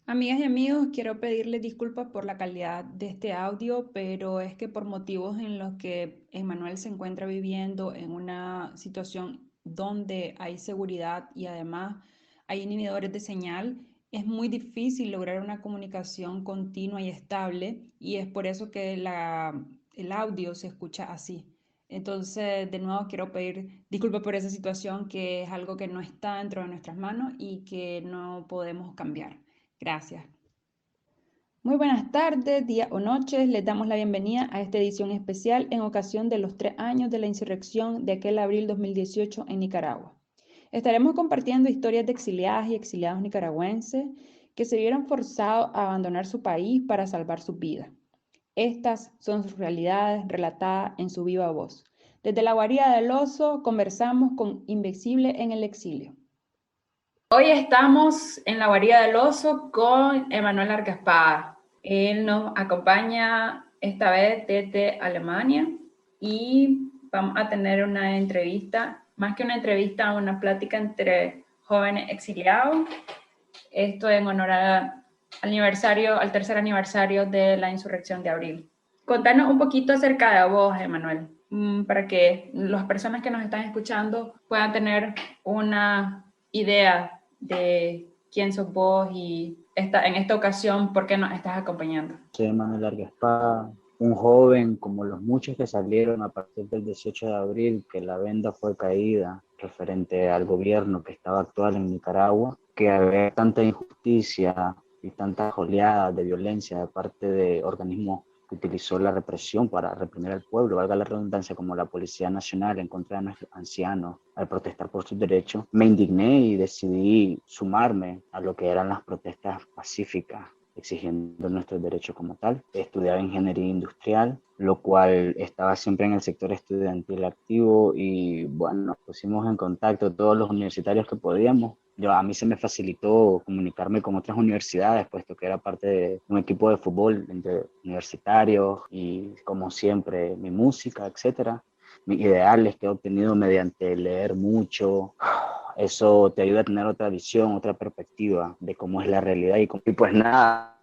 Amigas y amigos, quiero pedirles disculpas por la calidad de este audio, pero es que por motivos en los que Emanuel se encuentra viviendo en una situación donde hay seguridad y además hay inhibidores de señal, es muy difícil lograr una comunicación continua y estable y es por eso que el audio se escucha así. Entonces, de nuevo, quiero pedir disculpas por esa situación que es algo que no está dentro de nuestras manos y que no podemos cambiar. Gracias. Muy buenas tardes, días o noches. Les damos la bienvenida a esta edición especial en ocasión de los 3 años de la insurrección de aquel abril 2018 en Nicaragua. Estaremos compartiendo historias de exiliadas y exiliados nicaragüenses que se vieron forzados a abandonar su país para salvar sus vidas. Estas son sus realidades relatadas en su viva voz. Desde la guarida del oso conversamos con Invencible en el exilio. Hoy estamos en la guarida del oso con Emanuel Argaspada. Él nos acompaña esta vez desde Alemania y vamos a tener una entrevista, más que una entrevista, una plática entre jóvenes exiliados. Esto en honor al tercer aniversario de la insurrección de abril. Contanos un poquito acerca de vos, Emanuel, para que las personas que nos están escuchando puedan tener una idea de quién sos vos y en esta ocasión, por qué nos estás acompañando. Soy Manuel Larga, un joven como los muchos que salieron a partir del 18 de abril, que la venda fue caída referente al gobierno que estaba actual en Nicaragua, que había tanta injusticia y tantas oleadas de violencia de parte de organismos que utilizó la represión para reprimir al pueblo, valga la redundancia, como la Policía Nacional en contra de nuestros ancianos al protestar por sus derechos. Me indigné y decidí sumarme a lo que eran las protestas pacíficas exigiendo nuestros derechos como tal. Estudiaba ingeniería industrial, lo cual estaba siempre en el sector estudiantil activo y bueno, nos pusimos en contacto todos los universitarios que podíamos. A mí se me facilitó comunicarme con otras universidades, puesto que era parte de un equipo de fútbol entre universitarios y como siempre mi música, etcétera. Mis ideales que he obtenido mediante leer mucho, eso te ayuda a tener otra visión, otra perspectiva de cómo es la realidad. Y pues nada,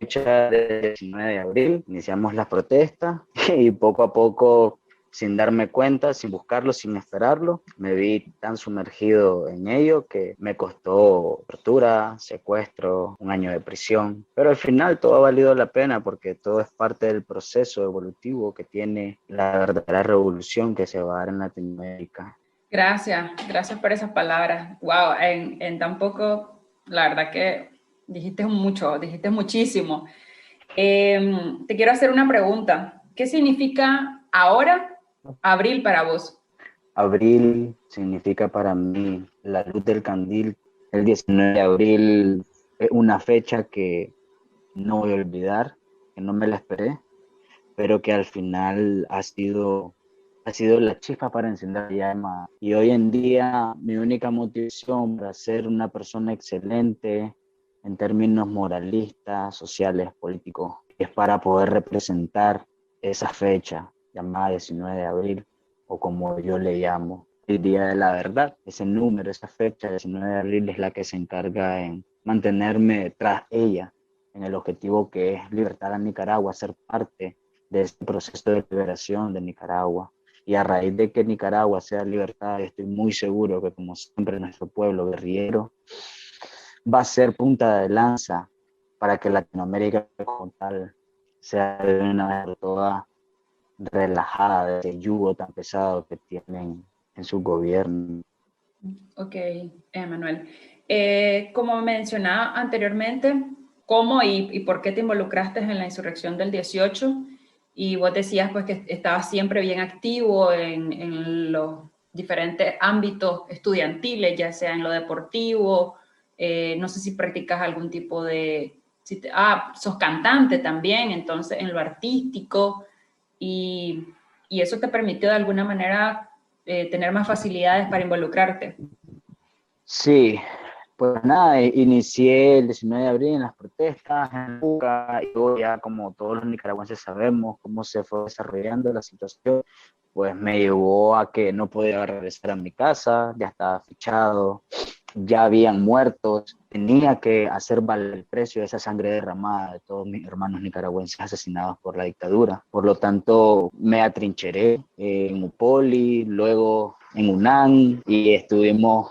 fecha del 19 de abril, iniciamos las protestas y poco a poco, sin darme cuenta, sin buscarlo, sin esperarlo, me vi tan sumergido en ello que me costó tortura, secuestro, 1 año de prisión. Pero al final todo ha valido la pena porque todo es parte del proceso evolutivo que tiene la verdadera revolución que se va a dar en Latinoamérica. Gracias por esas palabras. Wow, en tan poco, la verdad que dijiste mucho, dijiste muchísimo. Te quiero hacer una pregunta. ¿Qué significa ahora abril para vos? Abril significa para mí la luz del candil. El 19 de abril es una fecha que no voy a olvidar, que no me la esperé, pero que al final ha sido la chispa para encender la llama. Y hoy en día mi única motivación para ser una persona excelente en términos moralistas, sociales, políticos, es para poder representar esa fecha llamada 19 de abril, o como yo le llamo, el Día de la Verdad. Ese número, esa fecha, 19 de abril, es la que se encarga en mantenerme tras ella, en el objetivo que es libertar a Nicaragua, ser parte de este proceso de liberación de Nicaragua. Y a raíz de que Nicaragua sea libertada, estoy muy seguro que, como siempre, nuestro pueblo guerrillero va a ser punta de lanza para que Latinoamérica como tal sea de una vez toda relajada de ese yugo tan pesado que tienen en su gobierno. Ok, Emanuel. Como mencionaba anteriormente, ¿cómo y por qué te involucraste en la insurrección del 18? Y vos decías pues que estabas siempre bien activo en los diferentes ámbitos estudiantiles, ya sea en lo deportivo, no sé si practicas algún tipo de... sos cantante también, entonces en lo artístico, y, y eso te permitió de alguna manera tener más facilidades para involucrarte. Sí, pues nada, inicié el 19 de abril en las protestas en Buca, y luego ya, como todos los nicaragüenses sabemos cómo se fue desarrollando la situación, pues me llevó a que no podía regresar a mi casa, ya estaba fichado, ya habían muertos, tenía que hacer valer el precio de esa sangre derramada de todos mis hermanos nicaragüenses asesinados por la dictadura. Por lo tanto, me atrincheré en Upoli, luego en UNAM y estuvimos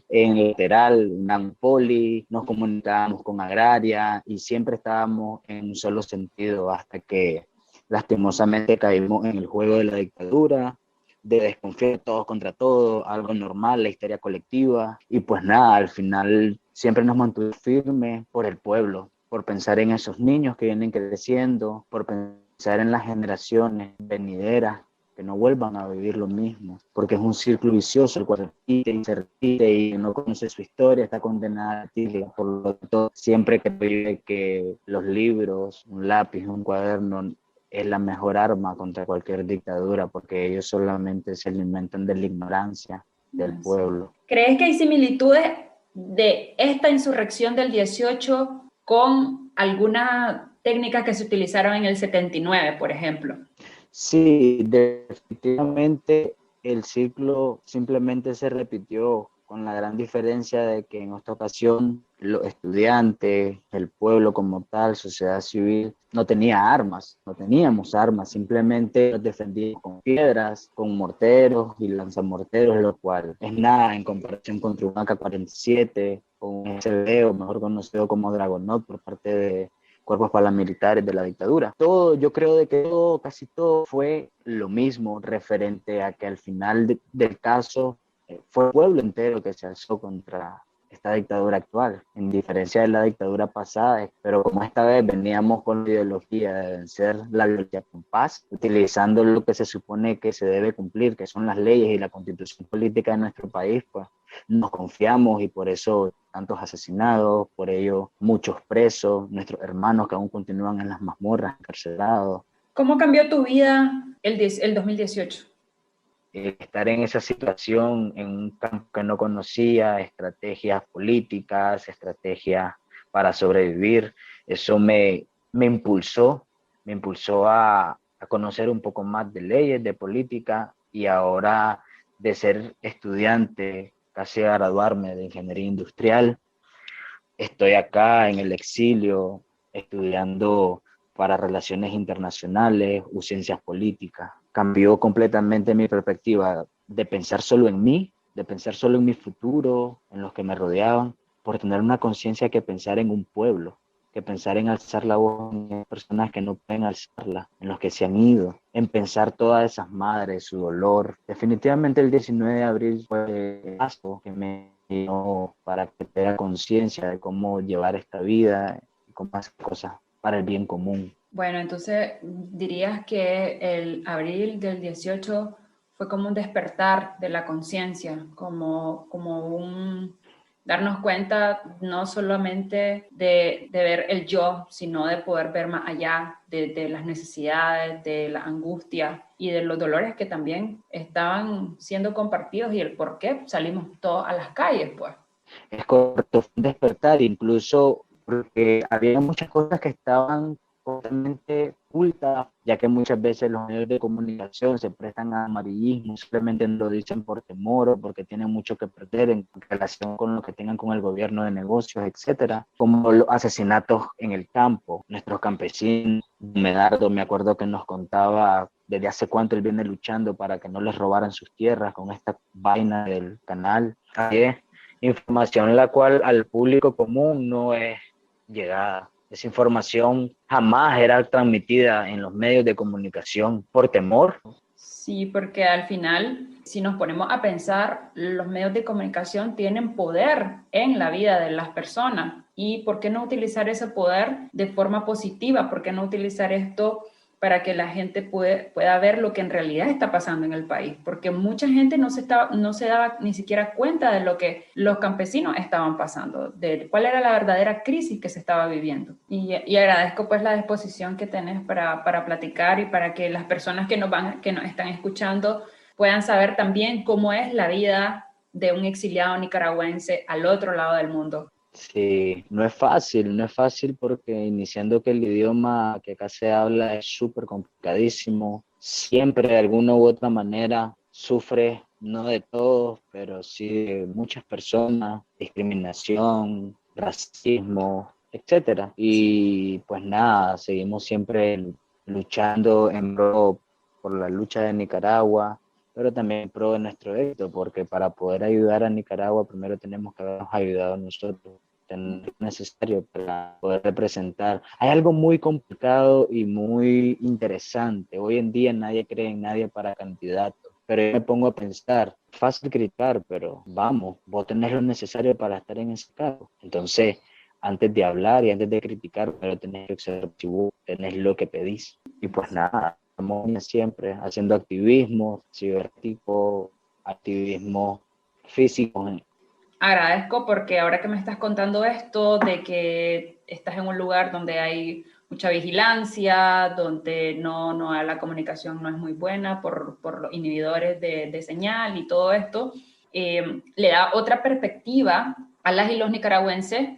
en lateral, UNAM Poli, nos comunicábamos con Agraria y siempre estábamos en un solo sentido hasta que lastimosamente caímos en el juego de la dictadura, de desconfiar todos contra todos, algo normal, la histeria colectiva, y pues nada, al final siempre nos mantuvimos firmes por el pueblo, por pensar en esos niños que vienen creciendo, por pensar en las generaciones venideras, que no vuelvan a vivir lo mismo, porque es un círculo vicioso, el cual repite y se repite y no conoce su historia, está condenada a ti. Por lo tanto, siempre creo que los libros, un lápiz, un cuaderno, es la mejor arma contra cualquier dictadura, porque ellos solamente se alimentan de la ignorancia del pueblo. ¿Crees que hay similitudes de esta insurrección del 18 con algunas técnicas que se utilizaron en el 79, por ejemplo? Sí, definitivamente el ciclo simplemente se repitió con la gran diferencia de que en esta ocasión los estudiantes, el pueblo como tal, sociedad civil, no tenía armas, no teníamos armas, simplemente nos defendíamos con piedras, con morteros y lanzamorteros, lo cual es nada en comparación contra un AK-47 o un SB, o mejor conocido como Dragonot por parte de cuerpos paramilitares de la dictadura. Todo, yo creo de que todo, casi todo fue lo mismo referente a que al final del caso fue el pueblo entero que se alzó contra esta dictadura actual, en diferencia de la dictadura pasada, pero como esta vez veníamos con la ideología de vencer la violencia con paz, utilizando lo que se supone que se debe cumplir, que son las leyes y la constitución política de nuestro país, pues nos confiamos y por eso tantos asesinados, por ello muchos presos, nuestros hermanos que aún continúan en las mazmorras, encarcelados. ¿Cómo cambió tu vida el 2018? Estar en esa situación, en un campo que no conocía, estrategias políticas, estrategias para sobrevivir, eso me impulsó a conocer un poco más de leyes, de política, y ahora de ser estudiante, casi a graduarme de ingeniería industrial, estoy acá en el exilio estudiando para relaciones internacionales o ciencias políticas. Cambió completamente mi perspectiva de pensar solo en mí, de pensar solo en mi futuro, en los que me rodeaban, por tener una conciencia que pensar en un pueblo, que pensar en alzar la voz en personas que no pueden alzarla, en los que se han ido, en pensar todas esas madres, su dolor. Definitivamente el 19 de abril fue el paso que me dio para que tenga conciencia de cómo llevar esta vida y cómo hacer cosas para el bien común. Bueno, entonces dirías que el abril del 18 fue como un despertar de la conciencia, como un darnos cuenta no solamente de ver el yo, sino de poder ver más allá de las necesidades, de la angustia y de los dolores que también estaban siendo compartidos y el por qué salimos todos a las calles, pues. Es correcto, fue un despertar, incluso porque había muchas cosas que estaban totalmente ocultas, ya que muchas veces los medios de comunicación se prestan a amarillismo, simplemente no lo dicen por temor o porque tienen mucho que perder en relación con lo que tengan con el gobierno de negocios, etcétera, como los asesinatos en el campo, nuestros campesinos. Medardo, me acuerdo que nos contaba desde hace cuánto él viene luchando para que no les robaran sus tierras con esta vaina del canal. Información la cual al público común no es llegada. Esa información jamás era transmitida en los medios de comunicación por temor. Sí, porque al final, si nos ponemos a pensar, los medios de comunicación tienen poder en la vida de las personas. ¿Y por qué no utilizar ese poder de forma positiva? ¿Por qué no utilizar esto para que la gente pueda ver lo que en realidad está pasando en el país? Porque mucha gente no se daba ni siquiera cuenta de lo que los campesinos estaban pasando, de cuál era la verdadera crisis que se estaba viviendo. Y agradezco pues la disposición que tenés para platicar y para que las personas que nos están escuchando puedan saber también cómo es la vida de un exiliado nicaragüense al otro lado del mundo. Sí, no es fácil porque iniciando que el idioma que acá se habla es súper complicadísimo, siempre de alguna u otra manera sufre no de todos, pero sí de muchas personas, discriminación, racismo, etcétera. Y pues nada, seguimos siempre luchando en pro por la lucha de Nicaragua, pero también en pro de nuestro éxito, porque para poder ayudar a Nicaragua primero tenemos que habernos ayudado nosotros, tener lo necesario para poder representar. Hay algo muy complicado y muy interesante. Hoy en día nadie cree en nadie para candidato, pero yo me pongo a pensar, fácil criticar, pero vamos, vos tenés lo necesario para estar en ese cargo. Entonces, antes de hablar y antes de criticar, pero tenés que ser si vos tenés lo que pedís. Y pues nada, estamos siempre haciendo activismo, cibernético, activismo físico. Agradezco porque ahora que me estás contando esto, de que estás en un lugar donde hay mucha vigilancia, donde la comunicación no es muy buena por los inhibidores de señal y todo esto, le da otra perspectiva a las y los nicaragüenses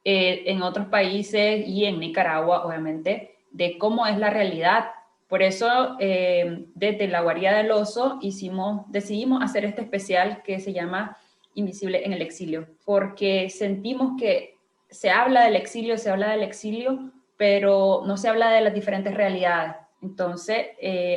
en otros países y en Nicaragua, obviamente, de cómo es la realidad. Por eso, desde la Guarida del Oso, decidimos hacer este especial que se llama Invisible en el Exilio, porque sentimos que se habla del exilio, pero no se habla de las diferentes realidades. Entonces,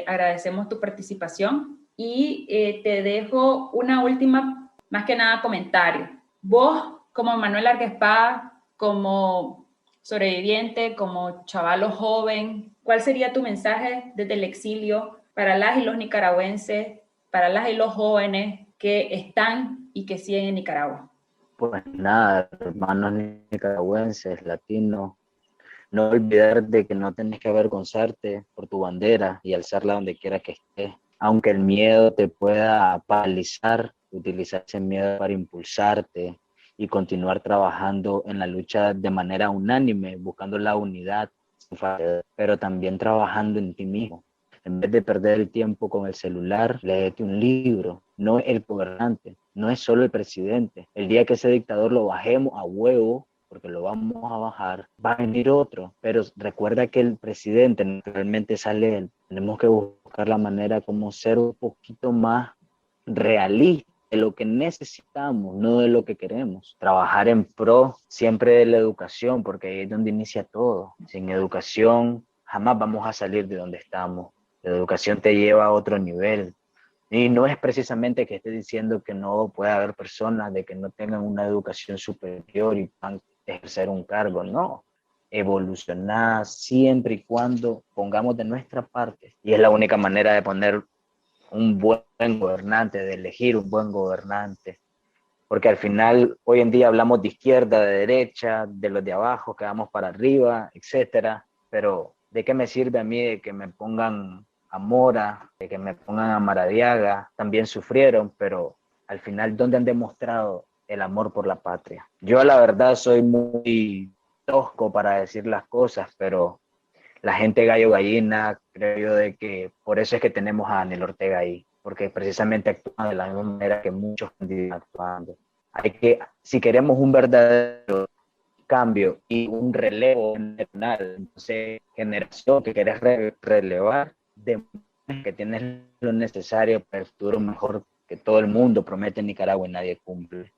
agradecemos tu participación y te dejo una última, más que nada, comentario. Vos, como Manuel Arguespada, como sobreviviente, como chavalo joven, ¿cuál sería tu mensaje desde el exilio para las y los nicaragüenses, para las y los jóvenes que están y que siguen en Nicaragua? Pues nada, hermanos nicaragüenses, latinos, no olvidar de que no tenés que avergonzarte por tu bandera y alzarla donde quiera que estés. Aunque el miedo te pueda paralizar, utilizar ese miedo para impulsarte y continuar trabajando en la lucha de manera unánime, buscando la unidad, pero también trabajando en ti mismo. En vez de perder el tiempo con el celular, léete un libro. No es el gobernante, no es solo el presidente. El día que ese dictador lo bajemos a huevo, porque lo vamos a bajar, va a venir otro. Pero recuerda que el presidente naturalmente sale él. Tenemos que buscar la manera como ser un poquito más realista de lo que necesitamos, no de lo que queremos. Trabajar en pro siempre de la educación, porque ahí es donde inicia todo. Sin educación jamás vamos a salir de donde estamos. La educación te lleva a otro nivel. Y no es precisamente que esté diciendo que no puede haber personas de que no tengan una educación superior y puedan ejercer un cargo, no. Evolucionar siempre y cuando pongamos de nuestra parte. Y es la única manera de poner un buen gobernante, de elegir un buen gobernante. Porque al final, hoy en día hablamos de izquierda, de derecha, de los de abajo, que vamos para arriba, etcétera. Pero, ¿de qué me sirve a mí de que me pongan a Mora, de que me pongan a Maradiaga? También sufrieron, pero al final, ¿dónde han demostrado el amor por la patria? Yo, la verdad, soy muy tosco para decir las cosas, pero la gente gallo gallina, creo yo de que por eso es que tenemos a Daniel Ortega ahí, porque precisamente actúa de la misma manera que muchos candidatos actuando. Hay que, si queremos un verdadero cambio y un relevo nacional, entonces generación que querés relevar, que tienes lo necesario para el futuro mejor que todo el mundo promete en Nicaragua y nadie cumple.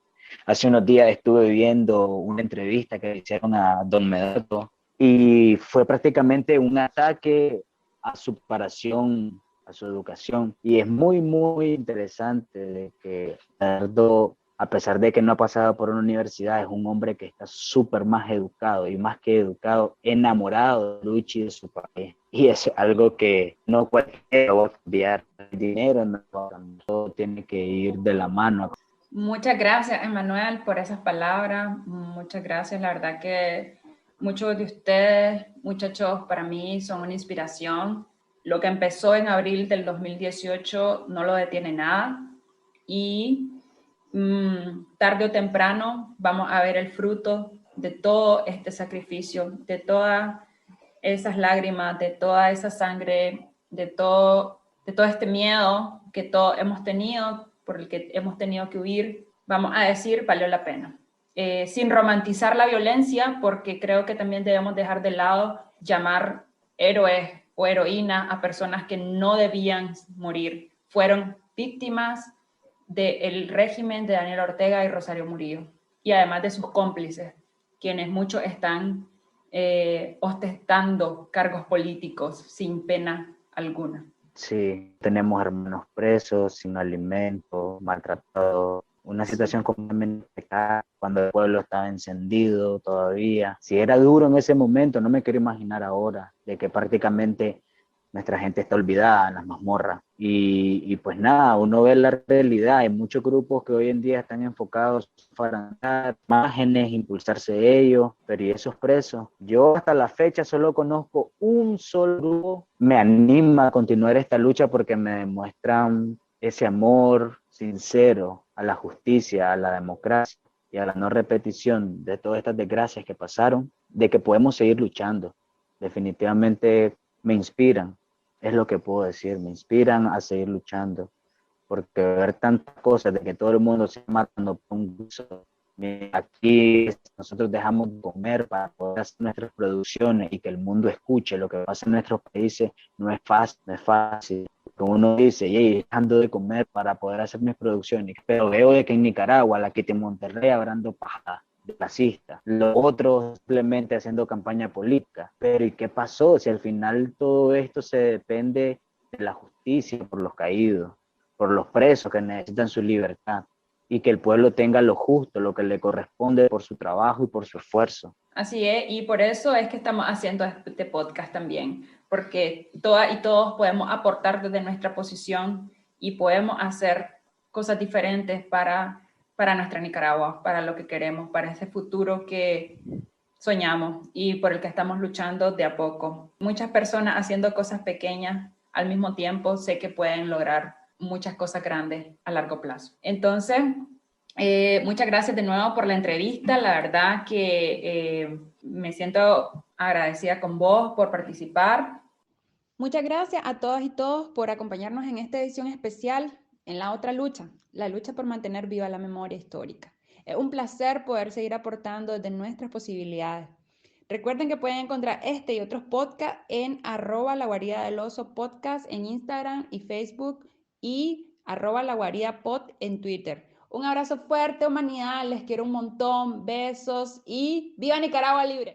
Hace unos días estuve viendo una entrevista que le hicieron a Don Medardo y fue prácticamente un ataque a su preparación, a su educación. Y es muy, muy interesante de que Medardo, a pesar de que no ha pasado por una universidad, es un hombre que está súper más educado y más que educado, enamorado de Luchi y de su país. Y es algo que no cualquiera va a cambiar. El dinero no va a cambiar, todo tiene que ir de la mano. Muchas gracias, Emanuel, por esas palabras. Muchas gracias. La verdad que muchos de ustedes, muchachos, para mí son una inspiración. Lo que empezó en abril del 2018 no lo detiene nada y tarde o temprano vamos a ver el fruto de todo este sacrificio, de todas esas lágrimas, de toda esa sangre, de todo este miedo que todos hemos tenido, por el que hemos tenido que huir, vamos a decir, valió la pena. Sin romantizar la violencia, porque creo que también debemos dejar de lado llamar héroes o heroínas a personas que no debían morir. Fueron víctimas del régimen de Daniel Ortega y Rosario Murillo, y además de sus cómplices, quienes muchos están ostentando cargos políticos sin pena alguna. Sí, tenemos hermanos presos, sin alimento, maltratados, una Sí. situación completamente precaria, cuando el pueblo estaba encendido todavía. Si era duro en ese momento, no me quiero imaginar ahora, de que prácticamente nuestra gente está olvidada en las mazmorras. Y pues nada, uno ve la realidad, hay muchos grupos que hoy en día están enfocados para dar imágenes, impulsarse ellos, pero ¿y esos presos? Yo hasta la fecha solo conozco un solo grupo, me anima a continuar esta lucha porque me demuestran ese amor sincero a la justicia, a la democracia y a la no repetición de todas estas desgracias que pasaron, de que podemos seguir luchando. Definitivamente me inspiran, es lo que puedo decir, me inspiran a seguir luchando, porque ver tantas cosas de que todo el mundo se está matando por un gusto, aquí nosotros dejamos de comer para poder hacer nuestras producciones y que el mundo escuche lo que pasa en nuestros países, no es fácil, no es fácil. Como uno dice, hey, dejando de comer para poder hacer mis producciones, pero veo de que en Nicaragua, la que en Monterrey, hablando paja de clasista, los otros simplemente haciendo campaña política. Pero ¿y qué pasó? Si al final todo esto se depende de la justicia por los caídos, por los presos que necesitan su libertad y que el pueblo tenga lo justo, lo que le corresponde por su trabajo y por su esfuerzo. Así es, y por eso es que estamos haciendo este podcast también, porque todas y todos podemos aportar desde nuestra posición y podemos hacer cosas diferentes para nuestra Nicaragua, para lo que queremos, para ese futuro que soñamos y por el que estamos luchando de a poco. Muchas personas haciendo cosas pequeñas al mismo tiempo sé que pueden lograr muchas cosas grandes a largo plazo. Entonces, muchas gracias de nuevo por la entrevista. La verdad que me siento agradecida con vos por participar. Muchas gracias a todas y todos por acompañarnos en esta edición especial en la otra lucha, la lucha por mantener viva la memoria histórica. Es un placer poder seguir aportando desde nuestras posibilidades. Recuerden que pueden encontrar este y otros podcasts en @laguaridadeloso podcast en Instagram y Facebook y @laguaridapod en Twitter. Un abrazo fuerte, humanidad, les quiero un montón, besos y ¡viva Nicaragua libre!